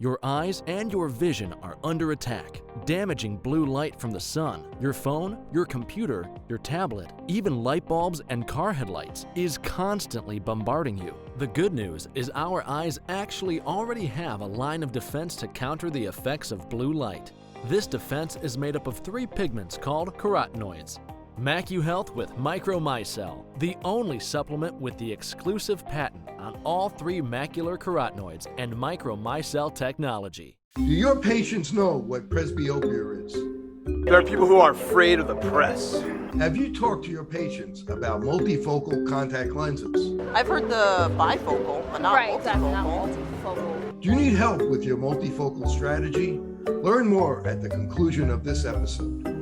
Your eyes and your vision are under attack, damaging blue light from the sun. Your phone, your computer, your tablet, even light bulbs and car headlights is constantly bombarding you. The good news is our eyes actually already have a line of defense to counter the effects of blue light. This defense is made up of 3 pigments called carotenoids. Mckeown with Micromicelle, the only supplement with the exclusive patent on all 3 macular carotenoids and Micromicelle technology. Do your patients know what presbyopia is? There are people who are afraid of the press. Have you talked to your patients about multifocal contact lenses? I've heard the bifocal, but not multifocal. Exactly, not multifocal. Do you need help with your multifocal strategy? Learn more at the conclusion of this episode.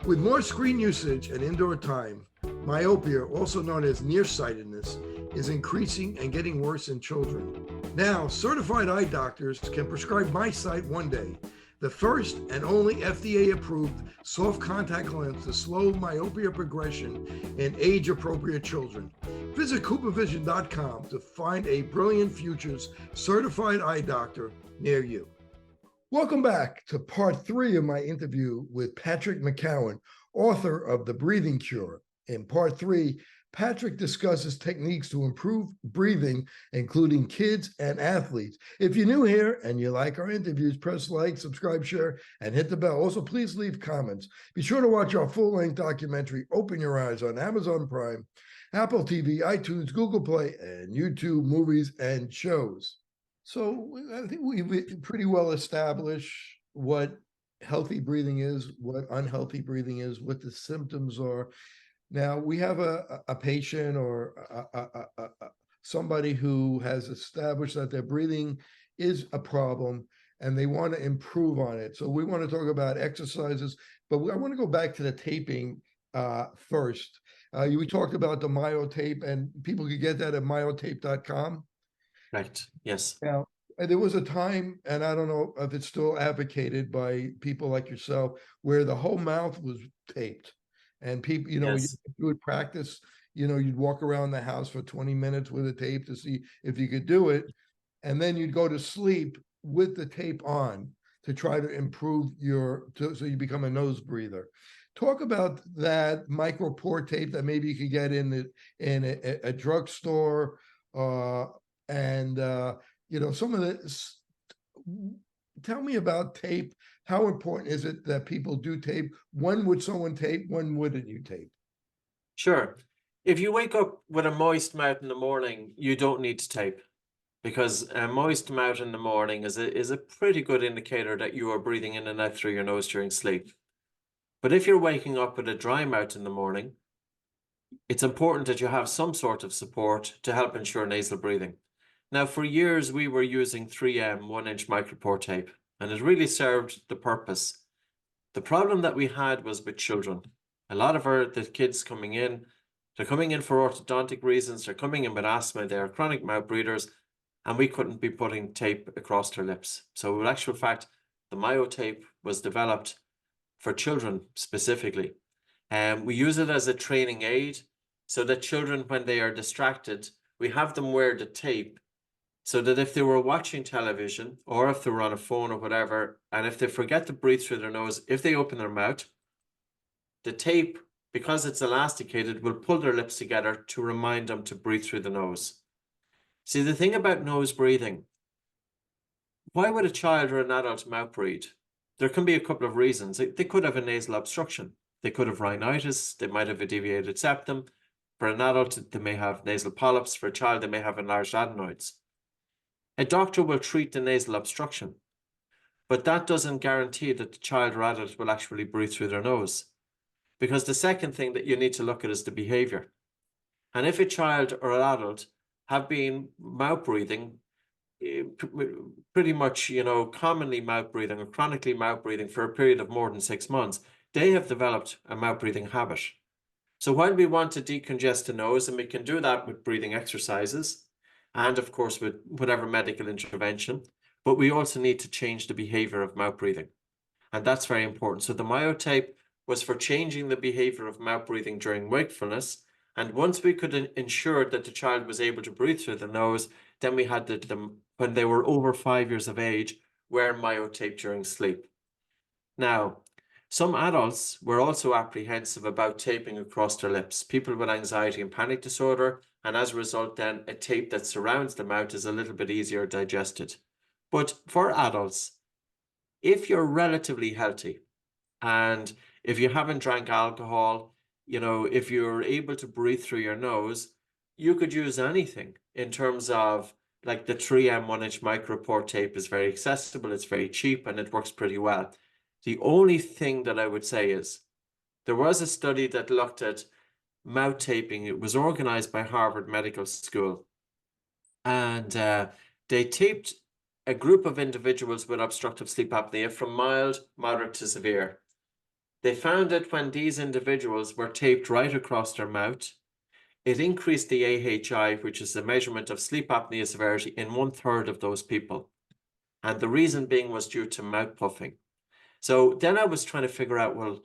With more screen usage and indoor time, myopia, also known as nearsightedness, is increasing and getting worse in children. Now, certified eye doctors can prescribe MiSight One Day, the first and only FDA-approved soft contact lens to slow myopia progression in age-appropriate children. Visit CooperVision.com to find a Brilliant Futures certified eye doctor near you. Welcome back to part 3 of my interview with Patrick Mckeown, author of The Breathing Cure. In part 3, Patrick discusses techniques to improve breathing, including kids and athletes. If you're new here and you like our interviews, press like, subscribe, share, and hit the bell. Also, please leave comments. Be sure to watch our full-length documentary, Open Your Eyes, on Amazon Prime, Apple TV, iTunes, Google Play, and YouTube movies and shows. So I think we've pretty well established what healthy breathing is, what unhealthy breathing is, what the symptoms are. Now, we have a patient or somebody who has established that their breathing is a problem and they want to improve on it. So we want to talk about exercises, but I want to go back to the taping first. We talked about the myotape, and people could get that at myotape.com. Right. Yes. Now, there was a time, and I don't know if it's still advocated by people like yourself, where the whole mouth was taped, and people, Yes. you would practice. You'd walk around the house for 20 minutes with a tape to see if you could do it, and then you'd go to sleep with the tape on to try to improve so you become a nose breather. Talk about that micro pore tape that maybe you could get in a drugstore. And some of this. Tell me about tape. How important is it that people do tape? When would someone tape? When wouldn't you tape? Sure. If you wake up with a moist mouth in the morning, you don't need to tape, because a moist mouth in the morning is a pretty good indicator that you are breathing in and out through your nose during sleep. But if you're waking up with a dry mouth in the morning, it's important that you have some sort of support to help ensure nasal breathing. Now, for years, we were using 3M 1-inch micropore tape, and it really served the purpose. The problem that we had was with children. A lot of the kids coming in, they're coming in for orthodontic reasons, they're coming in with asthma, they are chronic mouth breathers, and we couldn't be putting tape across their lips. So in actual fact, the myotape was developed for children specifically. We use it as a training aid so that children, when they are distracted, we have them wear the tape, so that if they were watching television or if they were on a phone or whatever, and if they forget to breathe through their nose, if they open their mouth, the tape, because it's elasticated, will pull their lips together to remind them to breathe through the nose. See, the thing about nose breathing, why would a child or an adult mouth breathe? There can be a couple of reasons. They could have a nasal obstruction. They could have rhinitis. They might have a deviated septum. For an adult, they may have nasal polyps. For a child, they may have enlarged adenoids. A doctor will treat the nasal obstruction, but that doesn't guarantee that the child or adult will actually breathe through their nose, because the second thing that you need to look at is the behavior. And if a child or an adult have been mouth breathing, pretty much, commonly mouth breathing or chronically mouth breathing for a period of more than 6 months, they have developed a mouth breathing habit. So while we want to decongest the nose, and we can do that with breathing exercises, and of course with whatever medical intervention, but we also need to change the behavior of mouth breathing. And that's very important. So the myotape was for changing the behavior of mouth breathing during wakefulness. And once we could ensure that the child was able to breathe through the nose, Then we had them when they were over 5 years of age, wear myotape during sleep. Now, some adults were also apprehensive about taping across their lips, people with anxiety and panic disorder, and as a result, then a tape that surrounds the mouth is a little bit easier digested. But for adults, if you're relatively healthy and if you haven't drank alcohol, if you're able to breathe through your nose, you could use anything in terms of like the 3M 1-inch micropore tape is very accessible, it's very cheap, and it works pretty well. The only thing that I would say is there was a study that looked at mouth taping. It was organized by Harvard Medical School, and they taped a group of individuals with obstructive sleep apnea from mild, moderate to severe. They found that when these individuals were taped right across their mouth, it increased the AHI, which is the measurement of sleep apnea severity, in 1/3 of those people. And the reason being was due to mouth puffing. So then I was trying to figure out, well,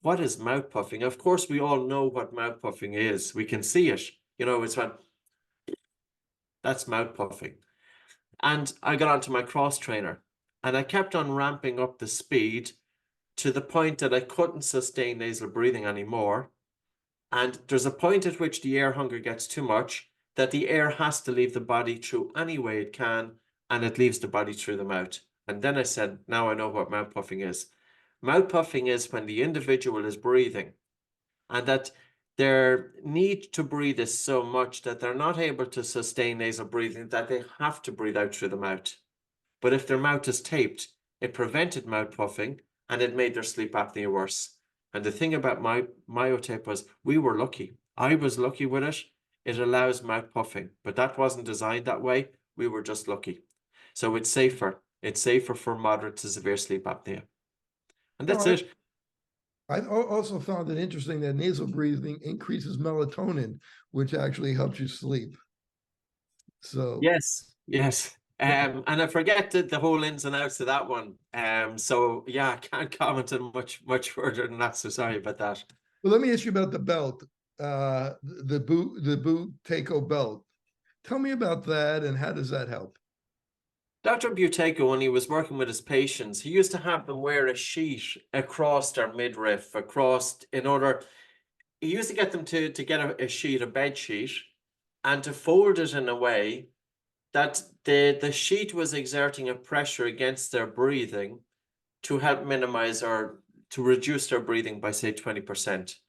what is mouth puffing? Of course, we all know what mouth puffing is. We can see it. It's when that's mouth puffing. And I got onto my cross trainer and I kept on ramping up the speed to the point that I couldn't sustain nasal breathing anymore. And there's a point at which the air hunger gets too much that the air has to leave the body through any way it can, and it leaves the body through the mouth. And then I said, now I know what mouth puffing is. Mouth puffing is when the individual is breathing and that their need to breathe is so much that they're not able to sustain nasal breathing, that they have to breathe out through the mouth. But if their mouth is taped, it prevented mouth puffing and it made their sleep apnea worse. And the thing about myotape was we were lucky. I was lucky with it. It allows mouth puffing, but that wasn't designed that way. We were just lucky. So it's safer. It's safer for moderate to severe sleep apnea. And that's it. I also found it interesting that nasal breathing increases melatonin, which actually helps you sleep. So yes. And I forget the whole ins and outs of that one. So yeah, I can't comment on much further than that. So sorry about that. Well, let me ask you about the belt, the Buteyko belt. Tell me about that and how does that help? Dr. Buteyko, when he was working with his patients, he used to have them wear a sheet across their midriff, he used to get them to get a bed sheet, and to fold it in a way that the sheet was exerting a pressure against their breathing to help minimize or to reduce their breathing by, say, 20%.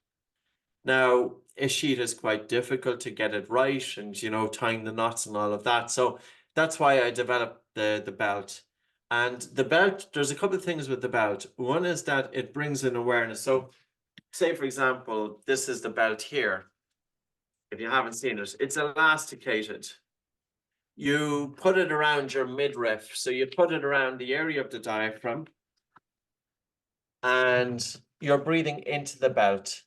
Now, a sheet is quite difficult to get it right and, tying the knots and all of that. So that's why I developed the belt. And the belt, there's a couple of things with the belt. One is that it brings in awareness. So say, for example, this is the belt here. If you haven't seen it, it's elasticated. You put it around your midriff. So you put it around the area of the diaphragm and you're breathing into the belt.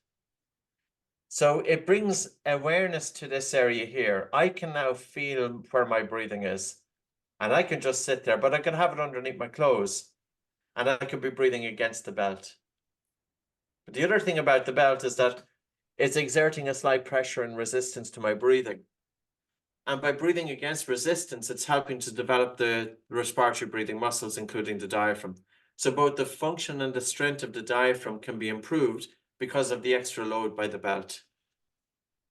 So it brings awareness to this area here. I can now feel where my breathing is. And I can just sit there, but I can have it underneath my clothes and I could be breathing against the belt. But the other thing about the belt is that it's exerting a slight pressure and resistance to my breathing. And by breathing against resistance, it's helping to develop the respiratory breathing muscles, including the diaphragm. So both the function and the strength of the diaphragm can be improved because of the extra load by the belt.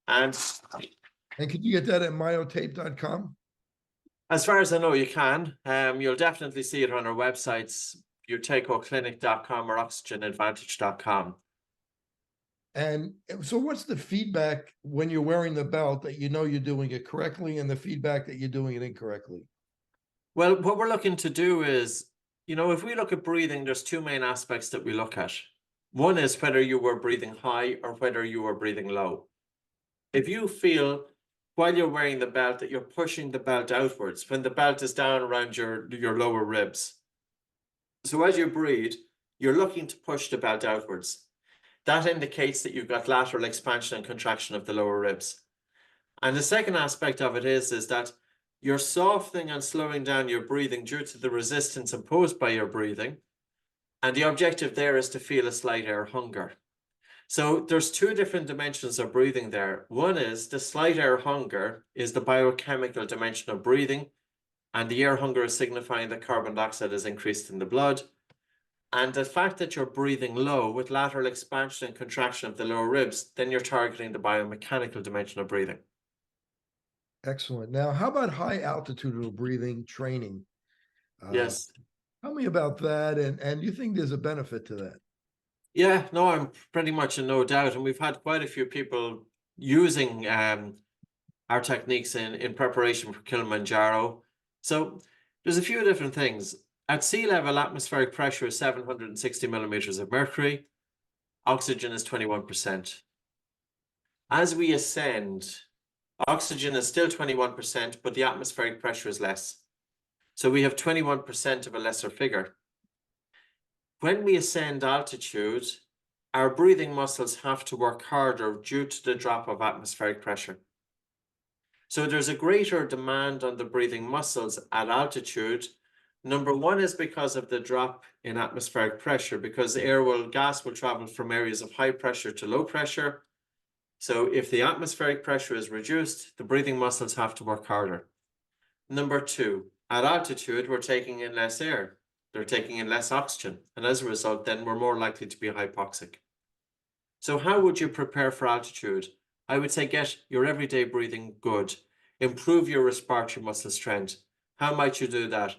And can you get that at myotape.com? As far as I know, you can. You'll definitely see it on our websites, buteyko.com or oxygenadvantage.com. And so what's the feedback when you're wearing the belt that you're doing it correctly and the feedback that you're doing it incorrectly? Well, what we're looking to do is, if we look at breathing, there's two main aspects that we look at. One is whether you were breathing high or whether you were breathing low. If you feel while you're wearing the belt that you're pushing the belt outwards, when the belt is down around your lower ribs. So as you breathe, you're looking to push the belt outwards. That indicates that you've got lateral expansion and contraction of the lower ribs. And the second aspect of it is that you're softening and slowing down your breathing due to the resistance imposed by your breathing. And the objective there is to feel a slight air hunger. So there's two different dimensions of breathing there. One is the slight air hunger is the biochemical dimension of breathing, and the air hunger is signifying that carbon dioxide is increased in the blood. And the fact that you're breathing low with lateral expansion and contraction of the lower ribs, then you're targeting the biomechanical dimension of breathing. Excellent. Now, how about high altitudinal breathing training? Yes. Tell me about that, and you think there's a benefit to that? Yeah, no, I'm pretty much in no doubt. And we've had quite a few people using our techniques in preparation for Kilimanjaro. So there's a few different things. At sea level, atmospheric pressure is 760 millimeters of mercury. Oxygen is 21%. As we ascend, oxygen is still 21%, but the atmospheric pressure is less. So we have 21% of a lesser figure. When we ascend altitude, our breathing muscles have to work harder due to the drop of atmospheric pressure. So there's a greater demand on the breathing muscles at altitude. Number one is because of the drop in atmospheric pressure, because gas will travel from areas of high pressure to low pressure. So if the atmospheric pressure is reduced, the breathing muscles have to work harder. Number two, at altitude, we're taking in less air. They're taking in less oxygen. And as a result, then we're more likely to be hypoxic. So how would you prepare for altitude? I would say get your everyday breathing good. Improve your respiratory muscle strength. How might you do that?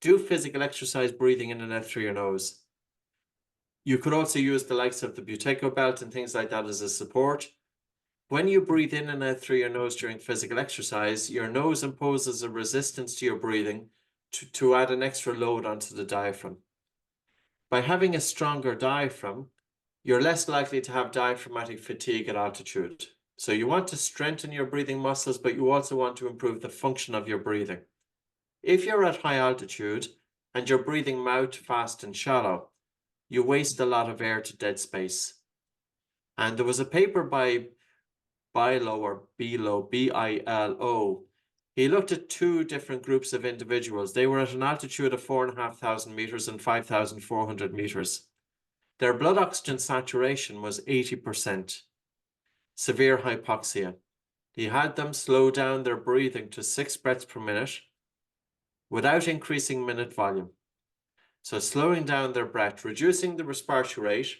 Do physical exercise breathing in and out through your nose. You could also use the likes of the Buteyko belt and things like that as a support. When you breathe in and out through your nose during physical exercise, your nose imposes a resistance to your breathing to add an extra load onto the diaphragm. By having a stronger diaphragm, you're less likely to have diaphragmatic fatigue at altitude. So you want to strengthen your breathing muscles, but you also want to improve the function of your breathing. If you're at high altitude and you're breathing mouth fast and shallow, you waste a lot of air to dead space. And there was a paper by Bilo, B-I-L-O. He looked at two different groups of individuals. They were at an altitude of 4,500 meters and 5,400 meters. Their blood oxygen saturation was 80%. Severe hypoxia. He had them slow down their breathing to 6 breaths per minute without increasing minute volume. So slowing down their breath, reducing the respiratory rate,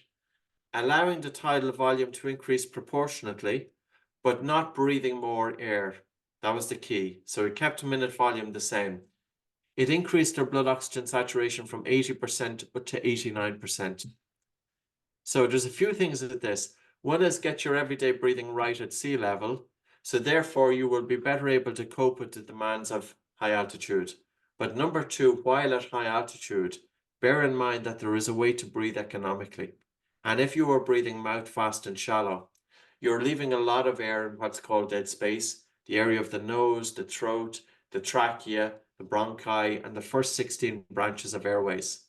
allowing the tidal volume to increase proportionately, but not breathing more air. That was the key. So it kept minute volume the same. It increased their blood oxygen saturation from 80% up to 89%. So there's a few things with this. One is get your everyday breathing right at sea level. So therefore you will be better able to cope with the demands of high altitude. But number two, while at high altitude, bear in mind that there is a way to breathe economically. And if you are breathing mouth fast and shallow, you're leaving a lot of air in what's called dead space, the area of the nose, the throat, the trachea, the bronchi, and the first 16 branches of airways.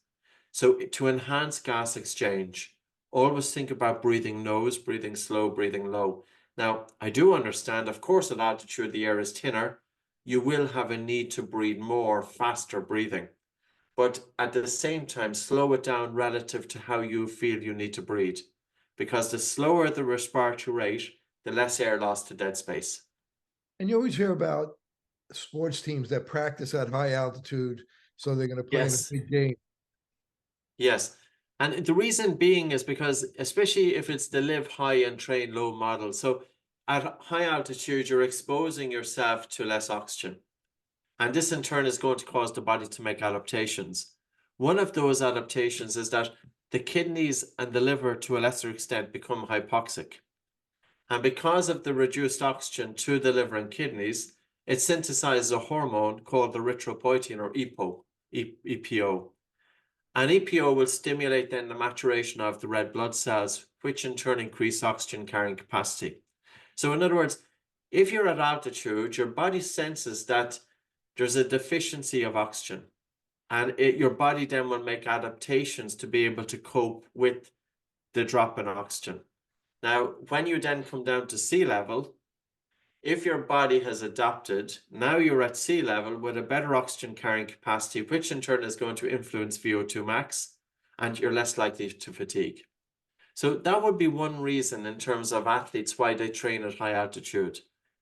So to enhance gas exchange, always think about breathing nose, breathing slow, breathing low. Now, I do understand, of course, at altitude, the air is thinner. You will have a need to breathe more, faster breathing. But at the same time, slow it down relative to how you feel you need to breathe. Because the slower the respiratory rate, the less air loss to dead space. And you always hear about sports teams that practice at high altitude, so they're going to play in a big game. Yes. And the reason being is because, especially if it's the live high and train low model. So at high altitude, you're exposing yourself to less oxygen. And this in turn is going to cause the body to make adaptations. One of those adaptations is that the kidneys and the liver, to a lesser extent, become hypoxic. And because of the reduced oxygen to the liver and kidneys, it synthesizes a hormone called the erythropoietin, or EPO. And EPO will stimulate then the maturation of the red blood cells, which in turn increase oxygen carrying capacity. So in other words, if you're at altitude, your body senses that there's a deficiency of oxygen, and your body then will make adaptations to be able to cope with the drop in oxygen. Now, when you then come down to sea level, if your body has adapted, now you're at sea level with a better oxygen carrying capacity, which in turn is going to influence VO2 max, and you're less likely to fatigue. So that would be one reason in terms of athletes why they train at high altitude.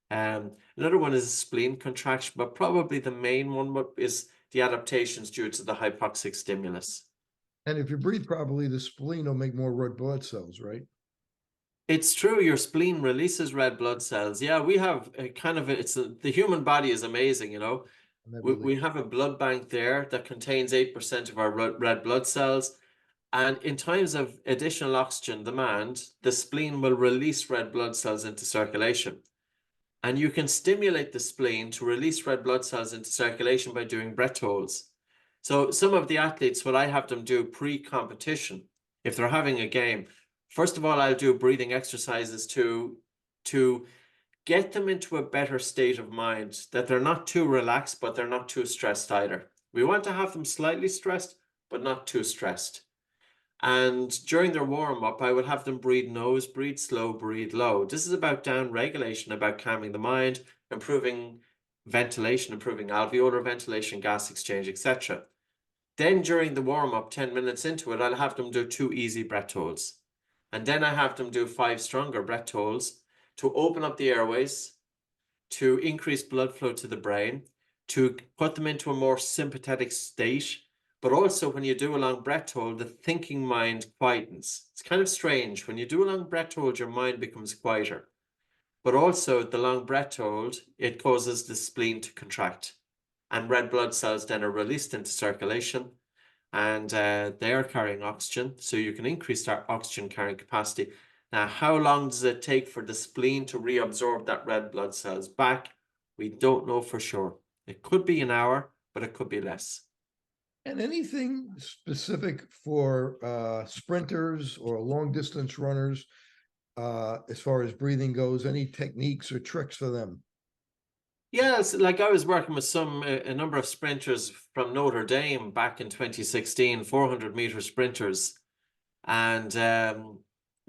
Another one is spleen contraction, but probably the main one is the adaptations due to the hypoxic stimulus. And if you breathe properly, the spleen will make more red blood cells, right? It's true, your spleen releases red blood cells. Yeah, we have a kind of, the human body is amazing, you know. We have a blood bank there that contains 8% of our red blood cells. And in times of additional oxygen demand, the spleen will release red blood cells into circulation. And you can stimulate the spleen to release red blood cells into circulation by doing breath holds. So some of the athletes, what I have them do pre-competition, if they're having a game, first of all, I'll do breathing exercises to get them into a better state of mind, that they're not too relaxed, but they're not too stressed either. We want to have them slightly stressed, but not too stressed. And during their warm-up, I would have them breathe nose, breathe slow, breathe low. This is about down regulation, about calming the mind, improving ventilation, improving alveolar ventilation, gas exchange, etc. Then during the warm-up, 10 minutes into it, I'll have them do 2 easy breath holds. And then I have them do 5 stronger breath holds to open up the airways, to increase blood flow to the brain, to put them into a more sympathetic state. But also when you do a long breath hold, the thinking mind quietens. It's kind of strange. When you do a long breath hold, your mind becomes quieter. But also the long breath hold, it causes the spleen to contract. And red blood cells then are released into circulation. And they are carrying oxygen. So you can increase their oxygen carrying capacity. Now, how long does it take for the spleen to reabsorb that red blood cells back? We don't know for sure. It could be an hour, but it could be less. And anything specific for sprinters or long distance runners, as far as breathing goes, any techniques or tricks for them? Yes, like I was working with a number of sprinters from Notre Dame back in 2016, 400-meter sprinters. And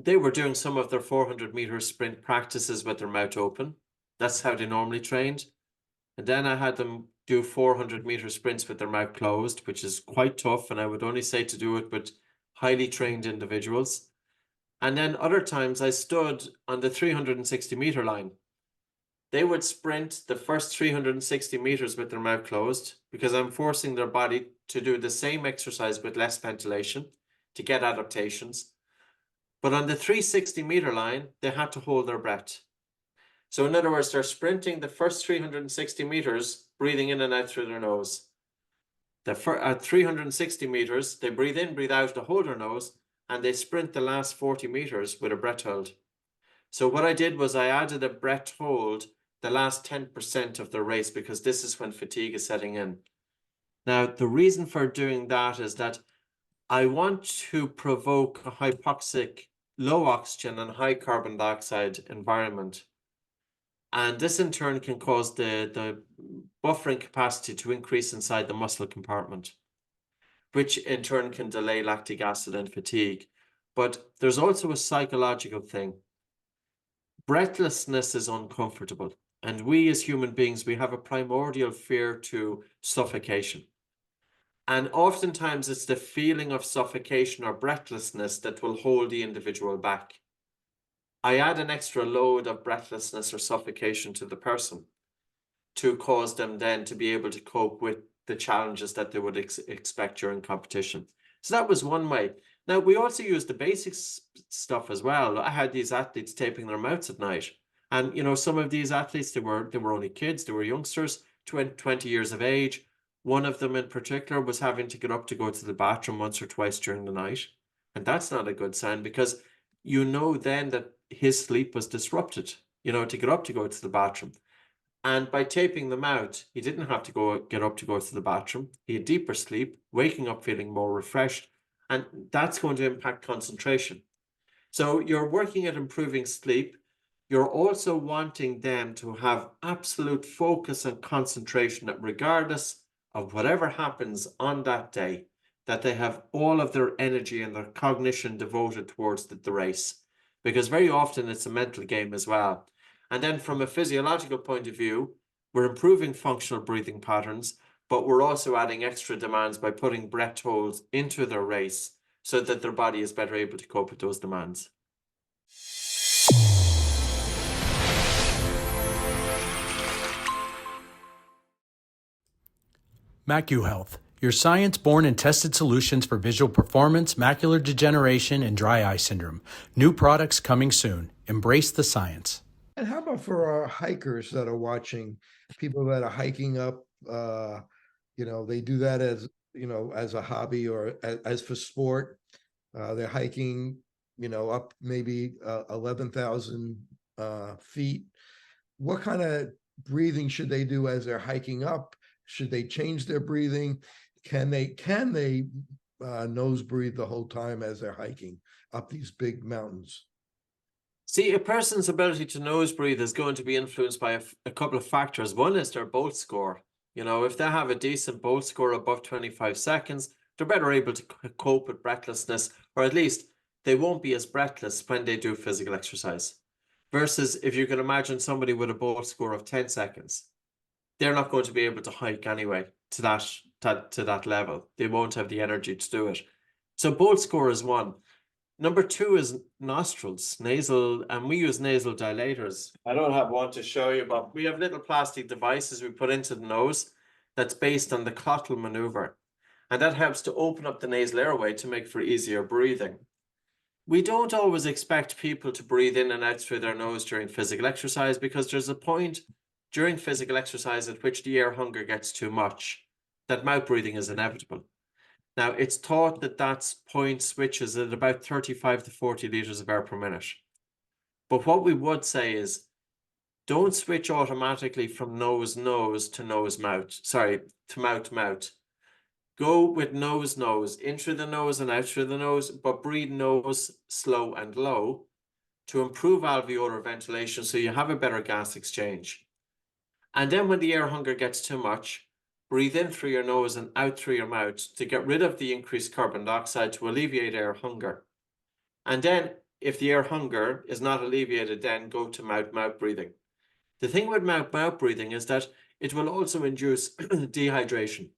they were doing some of their 400-meter sprint practices with their mouth open. That's how they normally trained. And then I had them do 400-meter sprints with their mouth closed, which is quite tough. And I would only say to do it with highly trained individuals. And then other times I stood on the 360-meter line. They would sprint the first 360 meters with their mouth closed because I'm forcing their body to do the same exercise with less ventilation to get adaptations. But on the 360-meter line, they had to hold their breath. So in other words, they're sprinting the first 360 meters, breathing in and out through their nose. At 360 meters, they breathe in, breathe out to hold their nose, and they sprint the last 40 meters with a breath hold. So what I did was I added a breath hold the last 10% of the race because this is when fatigue is setting in. Now, the reason for doing that is that I want to provoke a hypoxic, low oxygen and high carbon dioxide environment. And this in turn can cause the buffering capacity to increase inside the muscle compartment, which in turn can delay lactic acid and fatigue. But there's also a psychological thing. Breathlessness is uncomfortable. And we as human beings, we have a primordial fear to suffocation. And oftentimes it's the feeling of suffocation or breathlessness that will hold the individual back. I add an extra load of breathlessness or suffocation to the person to cause them then to be able to cope with the challenges that they would expect during competition. So that was one way. Now, we also use the basic stuff as well. I had these athletes taping their mouths at night. And, you know, some of these athletes, they were only kids, they were youngsters, 20 years of age. One of them in particular was having to get up to go to the bathroom once or twice during the night. And that's not a good sign because you know then that his sleep was disrupted, you know, to get up to go to the bathroom. And by taping them out, he didn't have to get up to go to the bathroom. He had deeper sleep, waking up feeling more refreshed, and that's going to impact concentration. So you're working at improving sleep. You're also wanting them to have absolute focus and concentration that regardless of whatever happens on that day, that they have all of their energy and their cognition devoted towards the race. Because very often it's a mental game as well. And then from a physiological point of view, we're improving functional breathing patterns, but we're also adding extra demands by putting breath holds into their race so that their body is better able to cope with those demands. Mckeown, your science-born and tested solutions for visual performance, macular degeneration, and dry eye syndrome. New products coming soon. Embrace the science. And how about for our hikers that are watching, people that are hiking up, they do that as, as a hobby or as for sport. They're hiking, up maybe 11,000 feet. What kind of breathing should they do as they're hiking up? Should they change their breathing? Can they nose breathe the whole time as they're hiking up these big mountains? See, a person's ability to nose breathe is going to be influenced by a couple of factors. One is their BOLT score. If they have a decent BOLT score above 25 seconds, they're better able to cope with breathlessness, or at least they won't be as breathless when they do physical exercise. Versus if you can imagine somebody with a BOLT score of 10 seconds, they're not going to be able to hike anyway to that level. They won't have the energy to do it. So BOLT score is one. Number two is nostrils, nasal, and we use nasal dilators. I don't have one to show you, but we have little plastic devices we put into the nose that's based on the Cottle maneuver. And that helps to open up the nasal airway to make for easier breathing. We don't always expect people to breathe in and out through their nose during physical exercise, because there's a point during physical exercise at which the air hunger gets too much, that mouth breathing is inevitable. Now, it's thought that point switches at about 35 to 40 liters of air per minute. But what we would say is, don't switch automatically from nose-nose to nose-mouth. Sorry, to mouth-mouth. Go with nose-nose, in through the nose and out through the nose, but breathe nose slow and low to improve alveolar ventilation so you have a better gas exchange. And then when the air hunger gets too much, breathe in through your nose and out through your mouth to get rid of the increased carbon dioxide to alleviate air hunger. And then if the air hunger is not alleviated, then go to mouth-mouth breathing. The thing with mouth-mouth breathing is that it will also induce dehydration.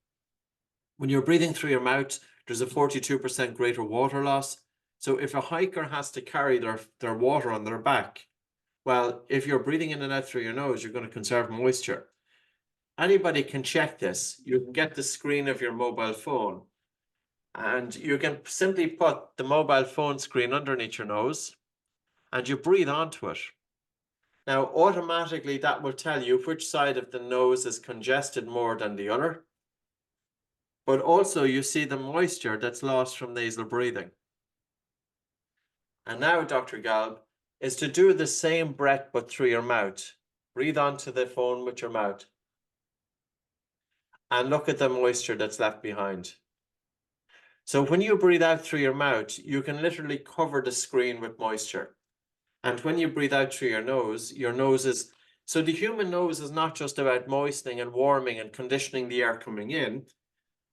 When you're breathing through your mouth, there's a 42% greater water loss. So if a hiker has to carry their water on their back, well, if you're breathing in and out through your nose, you're going to conserve moisture. Anybody can check this. You can get the screen of your mobile phone, and you can simply put the mobile phone screen underneath your nose and you breathe onto it. Now, automatically that will tell you which side of the nose is congested more than the other. But also you see the moisture that's lost from nasal breathing. And now, Dr. Galb, is to do the same breath but through your mouth. Breathe onto the phone with your mouth. And look at the moisture that's left behind. So when you breathe out through your mouth, you can literally cover the screen with moisture. And when you breathe out through your nose is... So the human nose is not just about moistening and warming and conditioning the air coming in,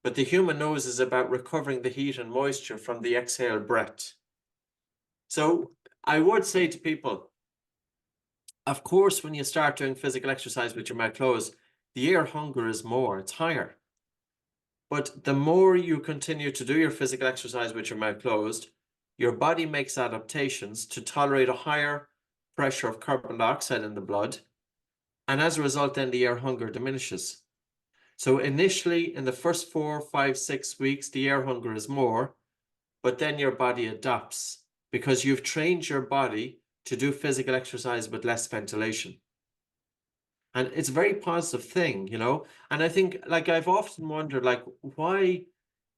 but the human nose is about recovering the heat and moisture from the exhaled breath. So I would say to people, of course, when you start doing physical exercise with your mouth closed, the air hunger is more, it's higher. But the more you continue to do your physical exercise with your mouth closed, your body makes adaptations to tolerate a higher pressure of carbon dioxide in the blood. And as a result, then the air hunger diminishes. So initially, in the first 4, 5, 6 weeks, the air hunger is more, but then your body adapts because you've trained your body to do physical exercise with less ventilation. And it's a very positive thing, and I think, I've often wondered, why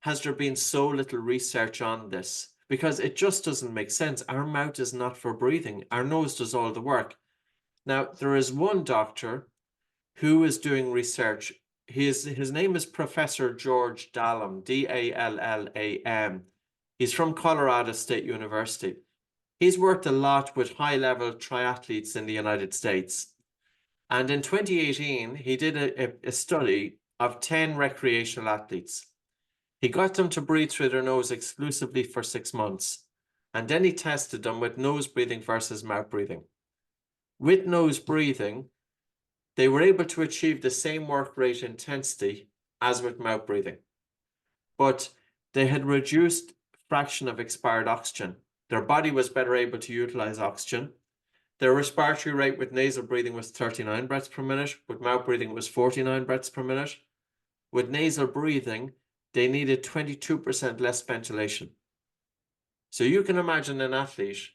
has there been so little research on this? Because it just doesn't make sense. Our mouth is not for breathing. Our nose does all the work. Now, there is one doctor who is doing research. His name is Professor George Dallam, D-A-L-L-A-M. He's from Colorado State University. He's worked a lot with high-level triathletes in the United States. And in 2018, he did a study of 10 recreational athletes. He got them to breathe through their nose exclusively for 6 months. And then he tested them with nose breathing versus mouth breathing. With nose breathing, they were able to achieve the same work rate intensity as with mouth breathing. But they had reduced fraction of expired oxygen. Their body was better able to utilize oxygen. Their respiratory rate with nasal breathing was 39 breaths per minute. With mouth breathing, it was 49 breaths per minute. With nasal breathing, they needed 22% less ventilation. So you can imagine an athlete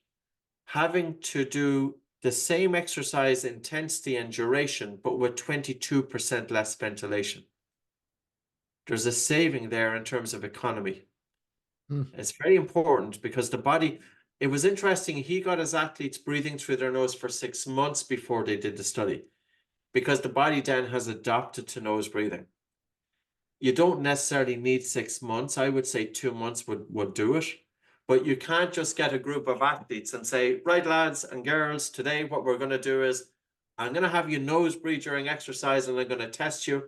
having to do the same exercise intensity and duration, but with 22% less ventilation. There's a saving there in terms of economy. It's very important because the body, it was interesting, he got his athletes breathing through their nose for 6 months before they did the study, because the body then has adapted to nose breathing. You don't necessarily need 6 months. I would say 2 months would do it. But you can't just get a group of athletes and say, right, lads and girls, today what we're going to do is I'm going to have you nose breathe during exercise and I'm going to test you.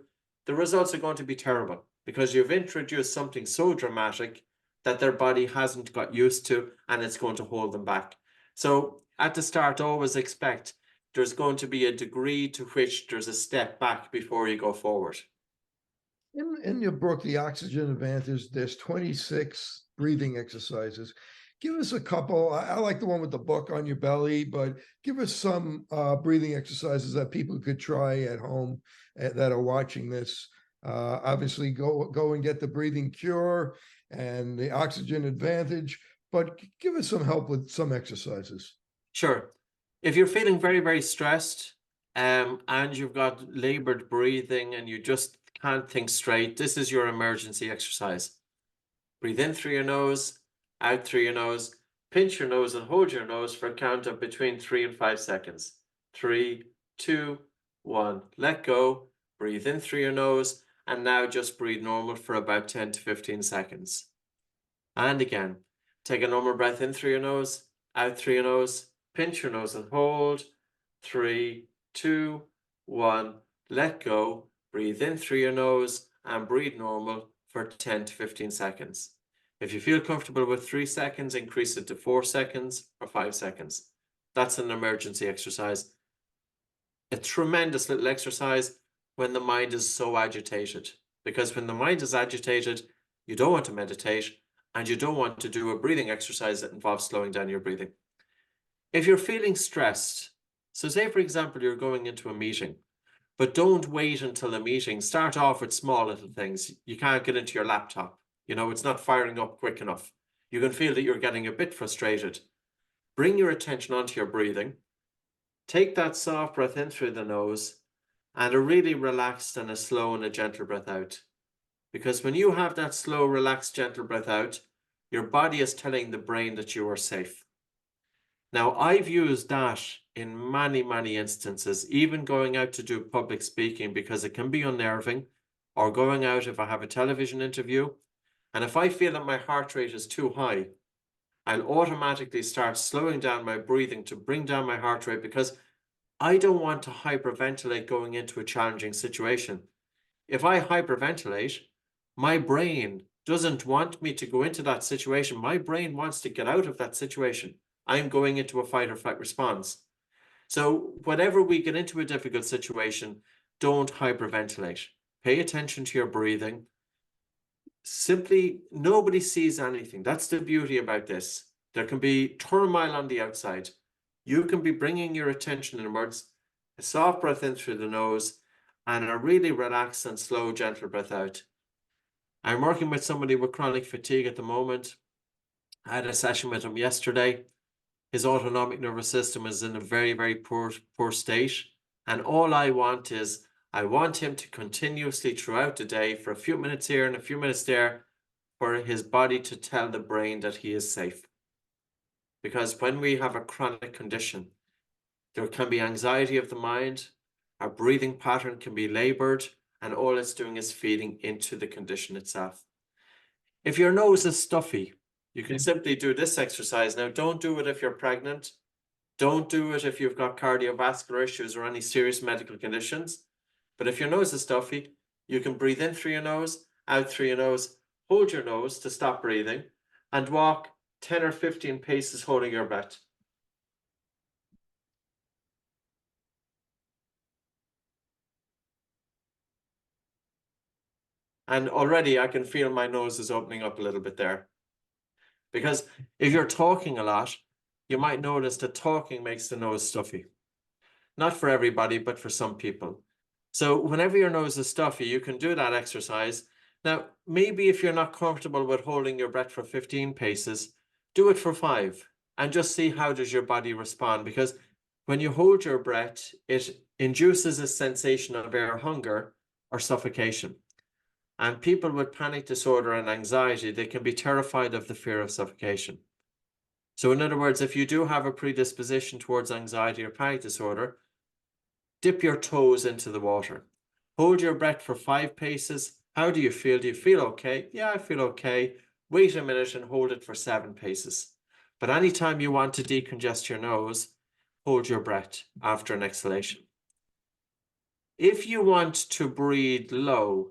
The results are going to be terrible because you've introduced something so dramatic that their body hasn't got used to, and it's going to hold them back. So at the start, always expect there's going to be a degree to which there's a step back before you go forward. In your book, The Oxygen Advantage, there's 26 breathing exercises. Give us a couple. I like the one with the book on your belly, but give us some breathing exercises that people could try at home that are watching this. Obviously, go and get the breathing cure and the oxygen advantage, but give us some help with some exercises. Sure. If you're feeling very, very stressed and you've got labored breathing and you just can't think straight, this is your emergency exercise. Breathe in through your nose, out through your nose, pinch your nose and hold your nose for a count of between 3 and 5 seconds. 3, 2, 1, let go, breathe in through your nose, and now just breathe normal for about 10 to 15 seconds. And again, take a normal breath in through your nose, out through your nose, pinch your nose and hold. 3, 2, 1, let go, breathe in through your nose and breathe normal for 10 to 15 seconds. If you feel comfortable with 3 seconds, increase it to 4 seconds or 5 seconds. That's an emergency exercise. A tremendous little exercise when the mind is so agitated, because when the mind is agitated, you don't want to meditate and you don't want to do a breathing exercise that involves slowing down your breathing. If you're feeling stressed, so say for example, you're going into a meeting, but don't wait until the meeting. Start off with small little things. You can't get into your laptop. You know, it's not firing up quick enough. You can feel that you're getting a bit frustrated. Bring your attention onto your breathing. Take that soft breath in through the nose and a really relaxed and a slow and a gentle breath out. Because when you have that slow, relaxed, gentle breath out, your body is telling the brain that you are safe. Now, I've used that in many, many instances, even going out to do public speaking, because it can be unnerving, or going out if I have a television interview. And if I feel that my heart rate is too high, I'll automatically start slowing down my breathing to bring down my heart rate, because I don't want to hyperventilate going into a challenging situation. If I hyperventilate, my brain doesn't want me to go into that situation. My brain wants to get out of that situation. I'm going into a fight or flight response. So whenever we get into a difficult situation, don't hyperventilate. Pay attention to your breathing. Simply, nobody sees anything. That's the beauty about this. There can be turmoil on the outside. You can be bringing your attention inwards, a soft breath in through the nose, and a really relaxed and slow, gentle breath out. I'm working with somebody with chronic fatigue at the moment. I had a session with him yesterday. His autonomic nervous system is in a very, very poor state. And all I want is, I want him to continuously throughout the day, for a few minutes here and a few minutes there, for his body to tell the brain that he is safe. Because when we have a chronic condition, there can be anxiety of the mind, our breathing pattern can be labored, and all it's doing is feeding into the condition itself. If your nose is stuffy, you can simply do this exercise. Now, don't do it if you're pregnant. Don't do it if you've got cardiovascular issues or any serious medical conditions. But if your nose is stuffy, you can breathe in through your nose, out through your nose, hold your nose to stop breathing, and walk 10 or 15 paces holding your breath. And already I can feel my nose is opening up a little bit there. Because if you're talking a lot, you might notice that talking makes the nose stuffy. Not for everybody, but for some people. So whenever your nose is stuffy, you can do that exercise. Now, maybe if you're not comfortable with holding your breath for 15 paces, do it for 5 and just see how does your body respond. Because when you hold your breath, it induces a sensation of air hunger or suffocation. And people with panic disorder and anxiety, they can be terrified of the fear of suffocation. So in other words, if you do have a predisposition towards anxiety or panic disorder, dip your toes into the water. Hold your breath for 5 paces. How do you feel? Do you feel okay? Yeah, I feel okay. Wait a minute and hold it for 7 paces. But anytime you want to decongest your nose, hold your breath after an exhalation. If you want to breathe low,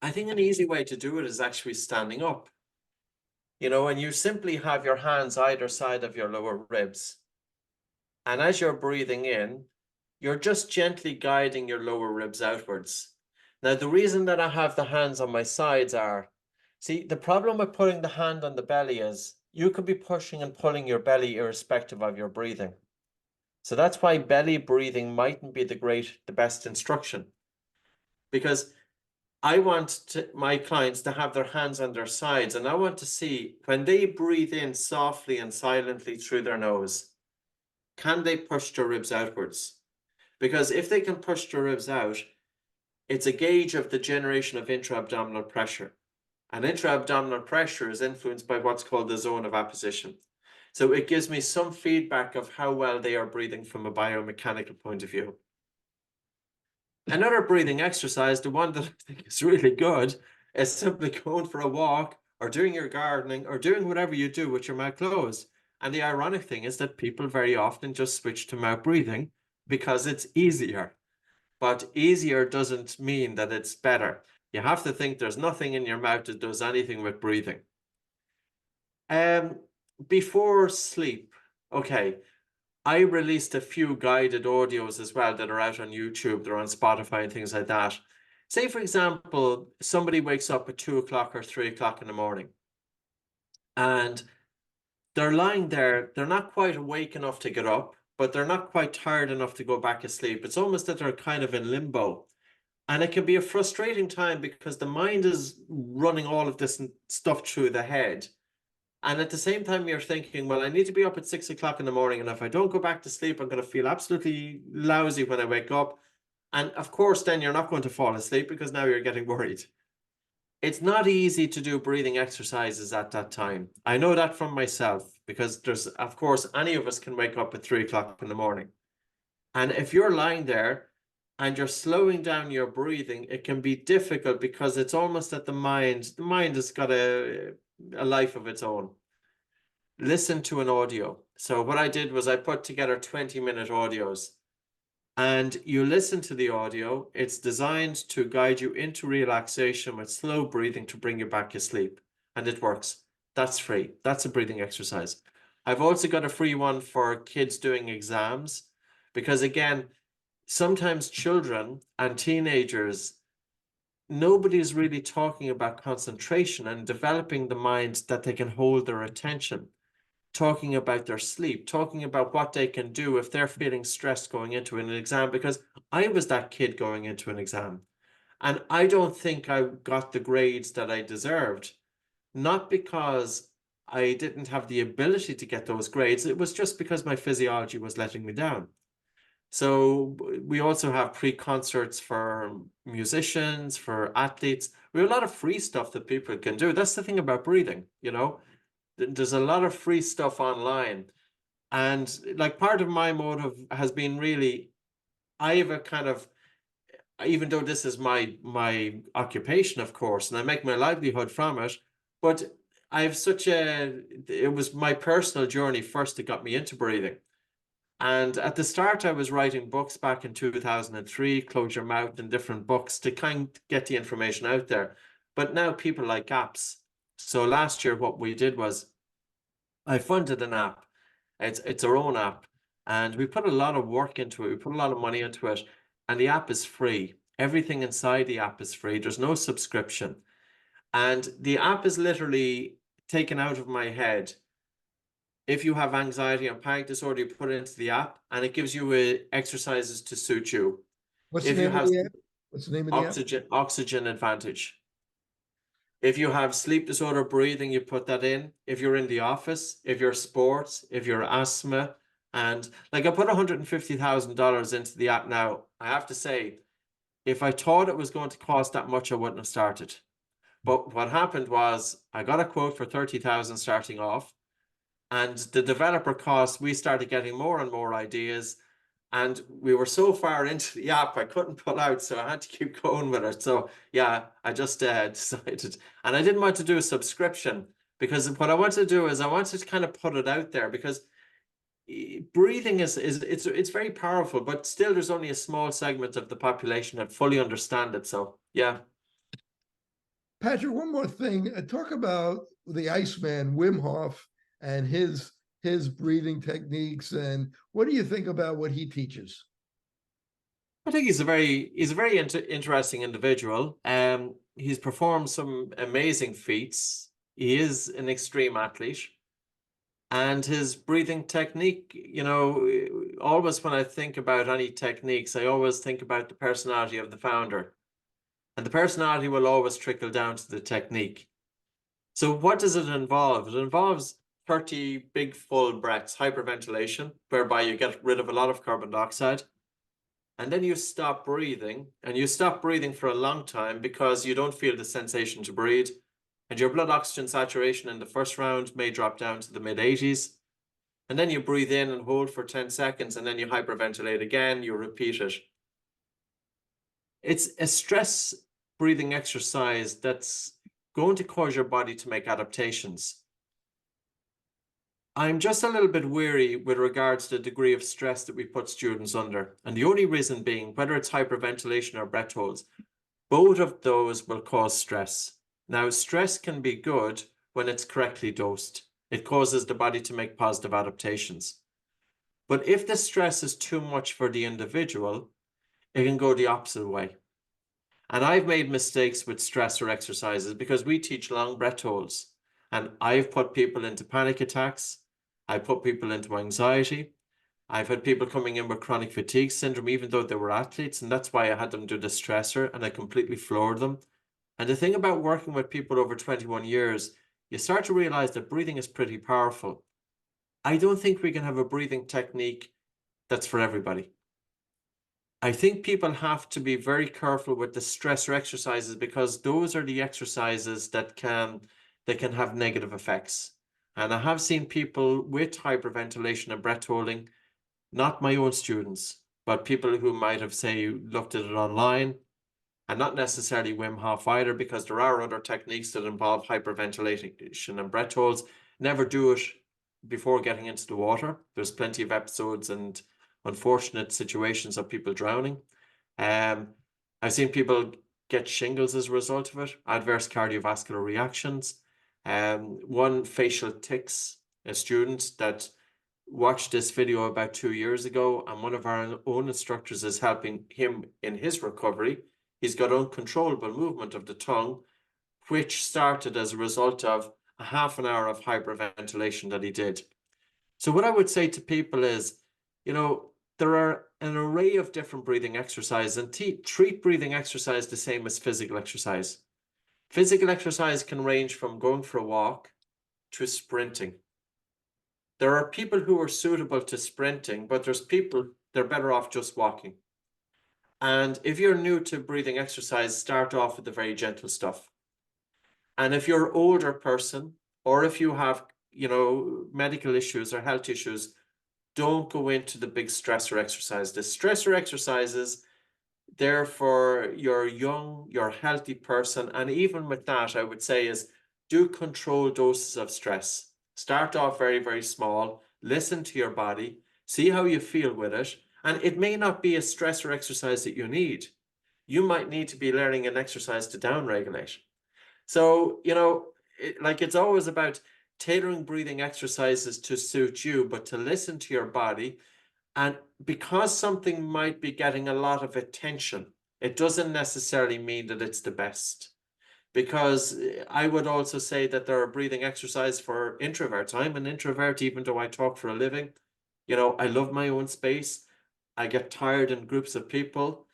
I think an easy way to do it is actually standing up. You know, and you simply have your hands either side of your lower ribs. And as you're breathing in, you're just gently guiding your lower ribs outwards. Now, the reason that I have the hands on my sides are, see, the problem with putting the hand on the belly is you could be pushing and pulling your belly irrespective of your breathing. So that's why belly breathing mightn't be the best instruction. Because I want my clients to have their hands on their sides, and I want to see when they breathe in softly and silently through their nose, can they push their ribs outwards? Because if they can push their ribs out, it's a gauge of the generation of intra-abdominal pressure. And intra-abdominal pressure is influenced by what's called the zone of apposition. So it gives me some feedback of how well they are breathing from a biomechanical point of view. Another breathing exercise, the one that I think is really good, is simply going for a walk or doing your gardening or doing whatever you do with your mouth closed. And the ironic thing is that people very often just switch to mouth breathing because it's easier. But easier doesn't mean that it's better. You have to think there's nothing in your mouth that does anything with breathing. Before sleep, okay, I released a few guided audios as well that are out on YouTube, they're on Spotify and things like that. Say, for example, somebody wakes up at 2 o'clock or 3 o'clock in the morning and they're lying there, they're not quite awake enough to get up, but they're not quite tired enough to go back asleep. It's almost that they're kind of in limbo. And it can be a frustrating time because the mind is running all of this stuff through the head. And at the same time, you're thinking, well, I need to be up at 6 o'clock in the morning. And if I don't go back to sleep, I'm going to feel absolutely lousy when I wake up. And of course, then you're not going to fall asleep because now you're getting worried. It's not easy to do breathing exercises at that time. I know that from myself because there's, of course, any of us can wake up at 3 o'clock in the morning. And if you're lying there and you're slowing down your breathing, it can be difficult because it's almost that the mind has got a life of its own. Listen to an audio. So what I did was I put together 20-minute audios and you listen to the audio. It's designed to guide you into relaxation with slow breathing to bring you back to sleep. And it works. That's free. That's a breathing exercise. I've also got a free one for kids doing exams because again, sometimes children and teenagers, nobody's really talking about concentration and developing the mind that they can hold their attention, talking about their sleep, talking about what they can do if they're feeling stressed going into an exam, because I was that kid going into an exam and I don't think I got the grades that I deserved, not because I didn't have the ability to get those grades. It was just because my physiology was letting me down. So we also have pre-concerts for musicians, for athletes. We have a lot of free stuff that people can do. That's the thing about breathing, you know. There's a lot of free stuff online. And like part of my motive has been really, I have a kind of, even though this is my occupation, of course, and I make my livelihood from it, but I have it was my personal journey first that got me into breathing. And at the start, I was writing books back in 2003, Close Your Mouth, and different books to kind of get the information out there. But now people like apps. So last year, what we did was I funded an app. It's our own app. And we put a lot of work into it. We put a lot of money into it. And the app is free. Everything inside the app is free. There's no subscription. And the app is literally taken out of my head. If you have anxiety and panic disorder, you put it into the app and it gives you exercises to suit you. What's If the you name of have the app? What's the name of the app? Oxygen Advantage. If you have sleep disorder breathing, you put that in. If you're in the office, if you're sports, if you're asthma, and like I put $150,000 into the app now. I have to say, if I thought it was going to cost that much, I wouldn't have started. But what happened was I got a quote for 30,000 starting off, and the developer cost, we started getting more and more ideas. And we were so far into the app, I couldn't pull out, so I had to keep going with it. So yeah, I just decided, and I didn't want to do a subscription because what I wanted to do is I wanted to kind of put it out there because breathing it's very powerful, but still there's only a small segment of the population that fully understand it. So yeah. Patrick, one more thing. Talk about the Iceman, Wim Hof, and his breathing techniques, and what do you think about what he teaches? I think he's a very interesting individual. He's performed some amazing feats. He is an extreme athlete, and his breathing technique, you know, always when I think about any techniques, I always think about the personality of the founder, and the personality will always trickle down to the technique. So what does it involve? It involves 30 big full breaths, hyperventilation, whereby you get rid of a lot of carbon dioxide. And then you stop breathing, and you stop breathing for a long time because you don't feel the sensation to breathe. And your blood oxygen saturation in the first round may drop down to the mid-80s. And then you breathe in and hold for 10 seconds, and then you hyperventilate again, you repeat it. It's a stress breathing exercise that's going to cause your body to make adaptations. I'm just a little bit weary with regards to the degree of stress that we put students under. And the only reason being, whether it's hyperventilation or breath holds, both of those will cause stress. Now, stress can be good when it's correctly dosed. It causes the body to make positive adaptations. But if the stress is too much for the individual, it can go the opposite way. And I've made mistakes with stressor exercises because we teach long breath holds. And I've put people into panic attacks. I put people into anxiety. I've had people coming in with chronic fatigue syndrome, even though they were athletes. And that's why I had them do the stressor and I completely floored them. And the thing about working with people over 21 years, you start to realize that breathing is pretty powerful. I don't think we can have a breathing technique that's for everybody. I think people have to be very careful with the stressor exercises because those are the exercises that can have negative effects. And I have seen people with hyperventilation and breath holding, not my own students, but people who might have, say, looked at it online, and not necessarily Wim Hof either, because there are other techniques that involve hyperventilation and breath holds. Never do it before getting into the water. There's plenty of episodes and unfortunate situations of people drowning. I've seen people get shingles as a result of it, adverse cardiovascular reactions. One, facial tics, a student that watched this video about 2 years ago, and one of our own instructors is helping him in his recovery. He's got uncontrollable movement of the tongue, which started as a result of a half an hour of hyperventilation that he did. So what I would say to people is, you know, there are an array of different breathing exercises, and treat breathing exercise the same as physical exercise. Physical exercise can range from going for a walk to sprinting. There are people who are suitable to sprinting, but there's people, they're better off just walking. And if you're new to breathing exercise, start off with the very gentle stuff. And if you're an older person, or if you have, you know, medical issues or health issues, don't go into the big stressor exercise. The stressor exercises, they're for your young, your healthy person. And even with that, I would say is do controlled doses of stress. Start off very, very small. Listen to your body. See how you feel with it. And it may not be a stressor exercise that you need. You might need to be learning an exercise to downregulate. So, you know, it's always about tailoring breathing exercises to suit you, but to listen to your body. And because something might be getting a lot of attention, it doesn't necessarily mean that it's the best. because I would also say that there are breathing exercises for introverts. I'm an introvert, even though I talk for a living. You know, I love my own space. I get tired in groups of people.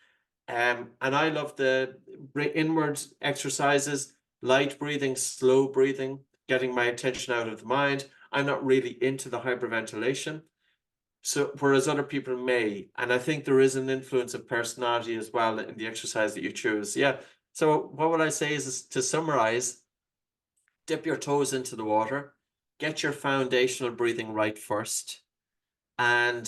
And I love the inward exercises, light breathing, slow breathing, getting my attention out of the mind. I'm not really into the hyperventilation. So whereas other people may, and I think there is an influence of personality as well in the exercise that you choose. Yeah. So what would I say is to summarize, dip your toes into the water, get your foundational breathing right first. And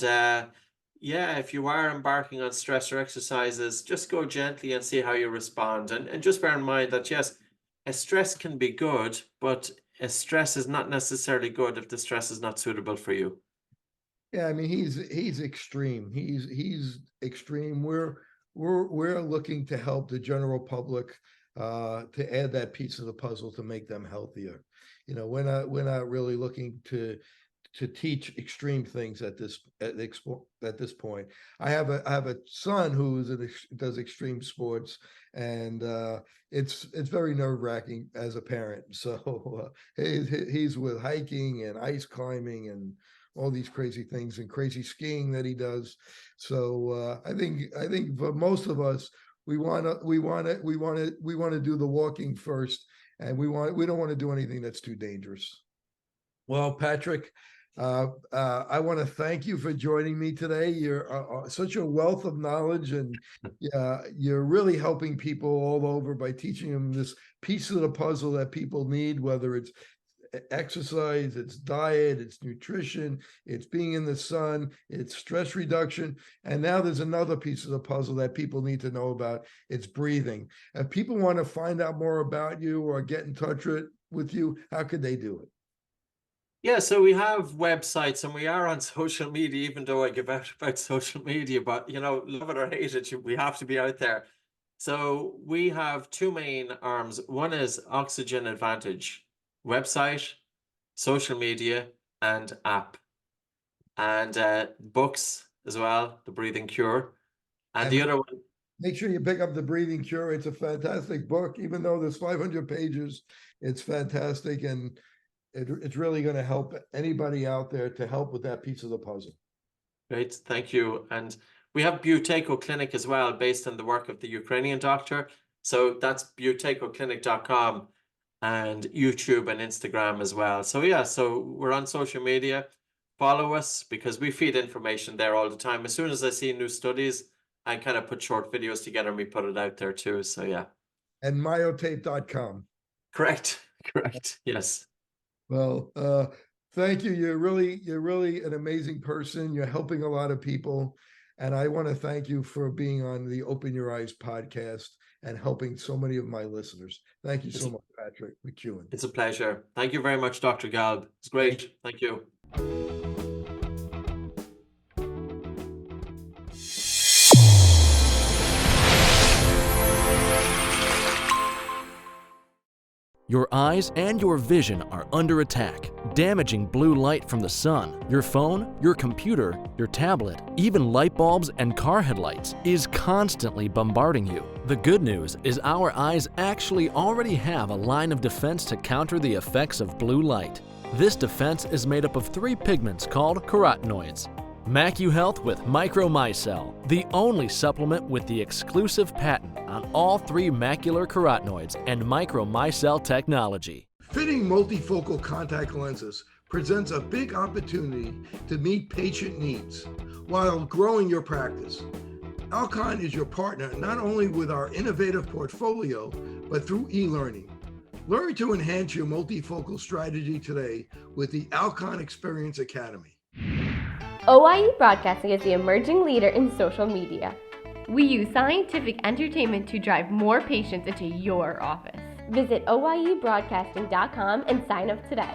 yeah, if you are embarking on stressor exercises, just go gently and see how you respond. And just bear in mind that, yes, a stress can be good, but a stress is not necessarily good if the stress is not suitable for you. Yeah, I mean he's extreme. He's extreme. We're looking to help the general public to add that piece of the puzzle to make them healthier. You know, we're not really looking to teach extreme things at this point. I have a son does extreme sports, and it's very nerve-wracking as a parent. So he's with hiking and ice climbing and all these crazy things and crazy skiing that he does. So I think for most of us, we want to do the walking first, and we don't want to do anything that's too dangerous. Well, Patrick, I want to thank you for joining me today. You're such a wealth of knowledge, and you're really helping people all over by teaching them this piece of the puzzle that people need, whether it's exercise, it's diet, it's nutrition, it's being in the sun, it's stress reduction. And now there's another piece of the puzzle that people need to know about. It's breathing. If people want to find out more about you or get in touch with you, how could they do it? Yeah, so we have websites and we are on social media, even though I give out about social media, but you know, love it or hate it, we have to be out there. So we have two main arms. One is Oxygen Advantage website, social media, and app, and books as well, The Breathing Cure. And the other one, make sure you pick up The Breathing Cure. It's a fantastic book. Even though there's 500 pages, it's fantastic, and it's really going to help anybody out there to help with that piece of the puzzle. Great, thank you. And we have Buteyko Clinic as well, based on the work of the Ukrainian doctor. So that's buteyko-clinic.com, and YouTube and Instagram as well. So yeah, so we're on social media. Follow us because we feed information there all the time. As soon as I see new studies, I kind of put short videos together and we put it out there too. So yeah. And myotape.com. Correct. Yes. Well, thank you. You're really an amazing person. You're helping a lot of people. And I want to thank you for being on the Open Your Eyes podcast and helping so many of my listeners. Thank you so much, Patrick Mckeown. It's a pleasure. Thank you very much, Dr. Galb. It's great. Thank you. Your eyes and your vision are under attack, damaging blue light from the sun. Your phone, your computer, your tablet, even light bulbs and car headlights is constantly bombarding you. The good news is our eyes actually already have a line of defense to counter the effects of blue light. This defense is made up of 3 pigments called carotenoids. Mckeown with Micromicelle, the only supplement with the exclusive patent on all 3 macular carotenoids and Micromicelle technology. Fitting multifocal contact lenses presents a big opportunity to meet patient needs while growing your practice. Alcon is your partner not only with our innovative portfolio, but through e-learning. Learn to enhance your multifocal strategy today with the Alcon Experience Academy. OIE Broadcasting is the emerging leader in social media. We use scientific entertainment to drive more patients into your office. Visit oiebroadcasting.com and sign up today.